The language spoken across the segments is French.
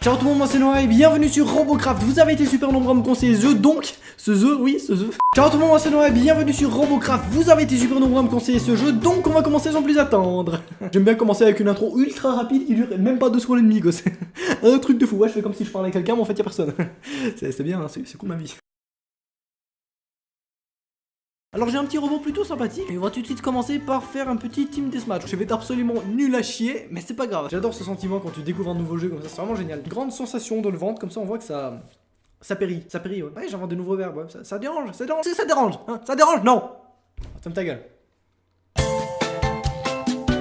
Ciao tout le monde, moi c'est Noah et bienvenue sur Robocraft. Vous avez été super nombreux à me conseiller ce jeu. Ciao tout le monde, moi c'est Noah et bienvenue sur Robocraft. Vous avez été super nombreux à me conseiller ce jeu, donc on va commencer sans plus attendre. J'aime bien commencer avec une intro ultra rapide qui dure même pas 2 secondes et demie quoi. C'est un truc de fou. Ouais, je fais comme si je parlais à quelqu'un mais en fait y'a personne. C'est bien, hein, c'est cool ma vie. Alors j'ai un petit robot plutôt sympathique et on va tout de suite commencer par faire un petit team deathmatch. Je vais être absolument nul à chier mais c'est pas grave. J'adore ce sentiment quand tu découvres un nouveau jeu comme ça, c'est vraiment génial. Une grande sensation de le vendre comme ça on voit que ça périt ouais. Ouais, j'invente de nouveaux verbes, ouais. Ça dérange, ça dérange, hein, ça dérange, non. Ferme ta gueule.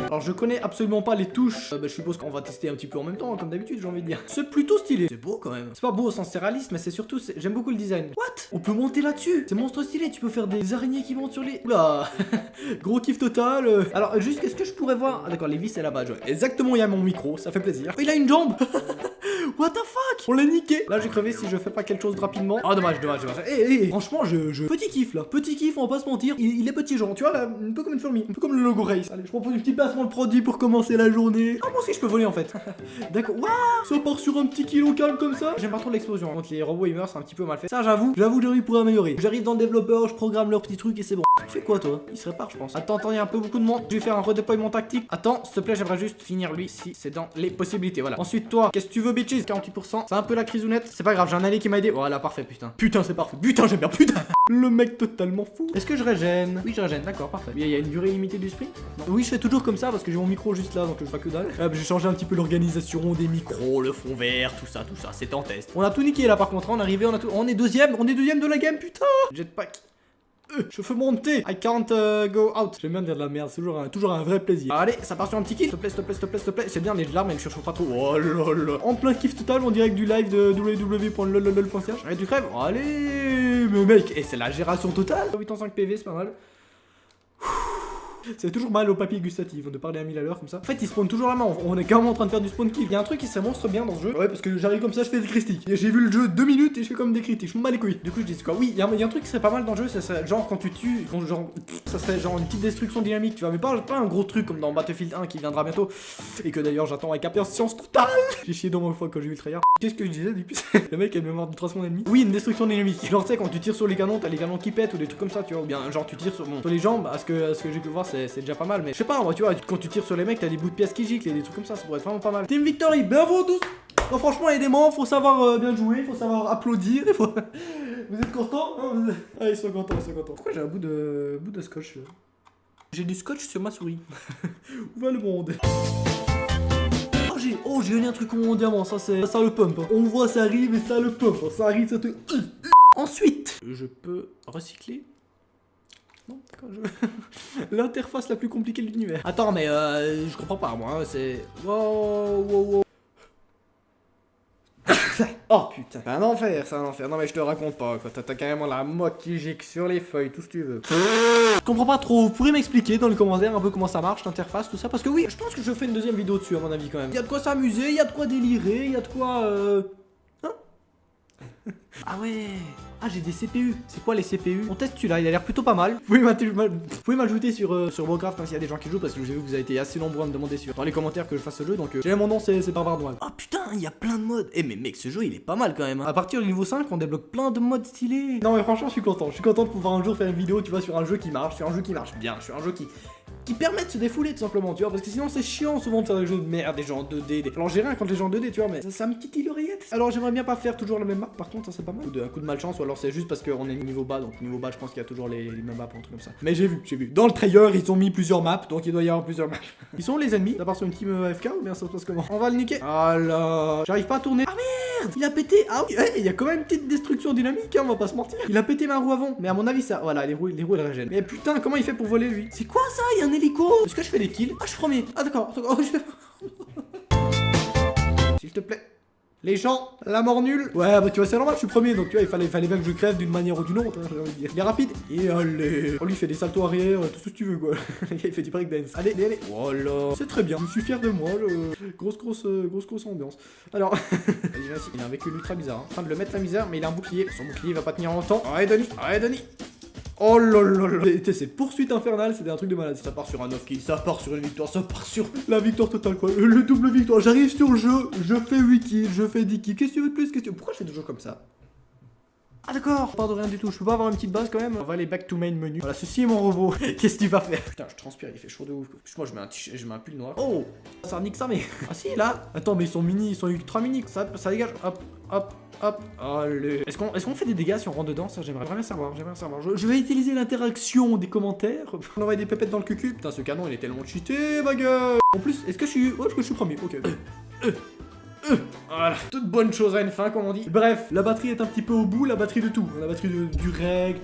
Alors je connais absolument pas les touches, je suppose qu'on va tester un petit peu en même temps, hein, comme d'habitude j'ai envie de dire. C'est plutôt stylé, c'est beau quand même. C'est pas beau au sens c'est réaliste, mais c'est surtout, j'aime beaucoup le design. What? On peut monter là-dessus, c'est monstre stylé, tu peux faire des araignées qui montent sur les... Oula. Gros kiff total. Alors juste, qu'est-ce que je pourrais voir? Ah d'accord, les vis c'est là-bas, ouais. Exactement, il y a mon micro, ça fait plaisir. Oh, il a une jambe. What the fuck? On l'a niqué. Là j'ai crevé si je fais pas quelque chose rapidement. Oh dommage. Franchement petit kiff là. Petit kiff, on va pas se mentir. Il est petit genre, tu vois là, un peu comme une fourmi. Un peu comme le logo Race. Allez, je propose une petite placement de produit pour commencer la journée. Ah moi aussi je peux voler en fait. D'accord. Waouh, ça part sur un petit kilo calme comme ça. J'aime pas trop l'explosion. Donc les robots ils meurent, c'est un petit peu mal fait. Ça j'avoue j'arrive pour améliorer. J'arrive dans le développeur, je programme leur petit truc et c'est bon. Tu fais quoi toi? Il se répare je pense. Attends, il y a un peu beaucoup de monde. Je vais faire un redéploiement tactique. Attends, s'il te plaît, j'aimerais juste finir lui si c'est dans les possibilités. Voilà. Ensuite toi, qu'est-ce que tu veux bitches? 48%. C'est un peu la crisounette. C'est pas grave, j'ai un allié qui m'a aidé. Voilà, parfait, putain. Putain, c'est parfait. Putain, j'aime bien, putain. Le mec totalement fou. Est-ce que je régène? Oui, je régène, d'accord, parfait. Il y a une durée limitée du sprint? Non. Oui, je fais toujours comme ça parce que j'ai mon micro juste là, donc je vois que dalle. J'ai changé un petit peu l'organisation des micros, le fond vert, tout ça, c'est en test. On a tout niqué là par contre, on est arrivé, on est deuxième de la game, putain. Jetpack. Je fais monter. I can't go out. J'aime bien dire de la merde, c'est toujours un vrai plaisir. Allez, ça part sur un petit kill. S'il te plaît. C'est bien, les larmes, elles me surchauffent pas trop. Oh lol. En plein kiff total, on dirait que du live de www.lololol.ch. Allez, tu crèves. Allez, mais mec, et c'est la gération totale. 8 en 5 PV, c'est pas mal. C'est toujours mal au papier gustatif de parler à 1000 à l'heure comme ça. En fait, il spawn toujours la main. On est carrément en train de faire du spawn kill. Il y a un truc qui serait monstre bien dans ce jeu. Ouais, parce que j'arrive comme ça, je fais des critiques. J'ai vu le jeu 2 minutes et je fais comme des critiques. Je me bats les couilles. Du coup, je dis quoi? Oui, il y a un truc qui serait pas mal dans le jeu. Ça serait genre quand tu tues, ça serait genre une petite destruction dynamique. Tu vois, mais pas un gros truc comme dans Battlefield 1 qui viendra bientôt. Et que d'ailleurs, j'attends avec impatience totale. J'ai chié dans mon fois quand j'ai vu le trailer. Qu'est-ce que je disais depuis? Le mec, elle me mord de 3 secondes et demie. Oui, une destruction dynamique. Genre, tu sais, quand tu tires sur les canons, t'as les canons qui pètent ou des trucs comme ça, tu vois. Ou bien, genre, tu tires sur les jambes. À ce que j'ai pu voir, c'est déjà pas mal. Mais je sais pas, moi, tu vois, quand tu tires sur les mecs, t'as des bouts de pièces qui giclent et des trucs comme ça pourrait être vraiment pas mal. Team Victory, bravo tous! Non, franchement, aidez-moi, faut savoir bien jouer, faut savoir applaudir. Vous êtes contents? Ah, ils sont contents. Pourquoi j'ai un bout de scotch là? J'ai du scotch sur ma souris. Où va le monde? Oh, j'ai gagné un truc en diamant, ça le pump. On voit, ça arrive et ça le pump. Ça arrive, ça te... Ensuite, je peux recycler. Non, d'accord, l'interface la plus compliquée de l'univers. Attends, mais je comprends pas, moi, c'est... Wow. Oh putain, c'est un enfer. Non mais je te raconte pas, quoi. T'as carrément la moque qui gicle sur les feuilles, tout ce que tu veux. Je comprends pas trop, vous pourrez m'expliquer dans les commentaires un peu comment ça marche, l'interface, tout ça, parce que oui, je pense que je ferai une deuxième vidéo dessus à mon avis quand même. Il y a de quoi s'amuser, il y a de quoi délirer, il y a de quoi... Hein? Ah ouais. Ah, j'ai des CPU. C'est quoi les CPU? On teste celui-là, il a l'air plutôt pas mal. Vous pouvez m'ajouter sur Robocraft s'il y a des gens qui jouent, parce que j'ai vu que vous avez été assez nombreux à me demander dans les commentaires que je fasse ce jeu, donc mon nom c'est Barbare Noir. Oh putain, il y a plein de modes. Eh mais mec, ce jeu il est pas mal quand même, hein. À partir du niveau 5, on débloque plein de modes stylés. Non mais franchement, je suis content de pouvoir un jour faire une vidéo, tu vois, sur un jeu qui marche, bien, sur un jeu qui permet de se défouler tout simplement, tu vois, parce que sinon c'est chiant souvent de faire des jeux de merde, des gens en 2D. Alors j'ai rien contre les gens en 2D, tu vois, mais ça me titille l'oreillette. Alors j'aimerais bien pas faire toujours la même map, par contre, ça c'est pas mal. Un coup de malchance, ou alors c'est juste parce qu'on est niveau bas, donc niveau bas, je pense qu'il y a toujours les mêmes maps, un truc comme ça. Mais j'ai vu. Dans le trailer, ils ont mis plusieurs maps, donc il doit y avoir plusieurs maps. Ils sont les ennemis, à part sur une team AFK, ou bien ça se passe comment? On va le niquer. Ah là, j'arrive pas à tourner. Ah merde, il a pété. Ah oui, il y a quand même une petite destruction dynamique, hein, on va pas se mentir. Il a pété ma roue avant, mais à mon avis, ça, voilà, les roues elles régènent. Mais putain, comment il fait pour voler lui? C'est quoi ça? Il y a un hélico. Est-ce que je fais des kills? Ah, je suis premier. Ah, d'accord. Oh, s'il te plaît. Les gens, la mort nulle. Ouais, bah tu vois, c'est normal, je suis premier, donc tu vois, il fallait bien que je crève d'une manière ou d'une autre, hein, j'ai envie de dire. Il est rapide. Et allez. On lui fait des saltos arrière, tout ce que tu veux, quoi. Il fait du breakdance. Allez. Voilà. C'est très bien. Je suis fier de moi, grosse ambiance. Alors, vas-y, il a un véhicule ultra bizarre. Hein. En train de le mettre la misère, mais il a un bouclier. Son bouclier va pas tenir longtemps. Allez, Denis. Oh là là là. C'est poursuite infernale, c'était un truc de malade. Ça part sur un off-kill, ça part sur une victoire, ça part sur la victoire totale quoi. Le double victoire, j'arrive sur le jeu, je fais 8 kills, je fais 10 kills. Qu'est-ce que tu veux de plus? Pourquoi je fais toujours comme ça? Ah d'accord, pas de rien du tout, je peux pas avoir une petite base quand même. On va aller back to main menu. Voilà, ceci est mon robot. Qu'est-ce que tu vas faire? Putain, je transpire, il fait chaud de ouf. Moi je mets un t-shirt, je mets un pull noir. Oh, ça nique ça mais. Ah si là. Attends, mais ils sont mini, ils sont ultra mini. Ça dégage. Hop, hop, hop. Allez. Est-ce qu'on fait des dégâts si on rentre dedans? Ça j'aimerais bien savoir, Je vais utiliser l'interaction des commentaires. On envoie des pépettes dans le cucu. Putain, ce canon il est tellement cheaté, ma gueule. En plus, est-ce que je suis. Oh, est-ce que je suis premier? Ok. Voilà, toute bonne chose à une fin comme on dit. Bref, la batterie est un petit peu au bout, la batterie de tout. La batterie du rec,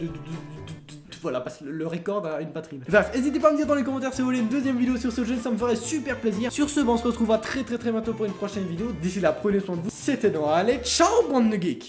voilà, parce que le record a une batterie. Bref, n'hésitez pas à me dire dans les commentaires si vous voulez une deuxième vidéo sur ce jeu, ça me ferait super plaisir. Sur ce, on se retrouvera très bientôt pour une prochaine vidéo. D'ici là, prenez soin de vous. C'était Noah, allez, ciao bande de geeks.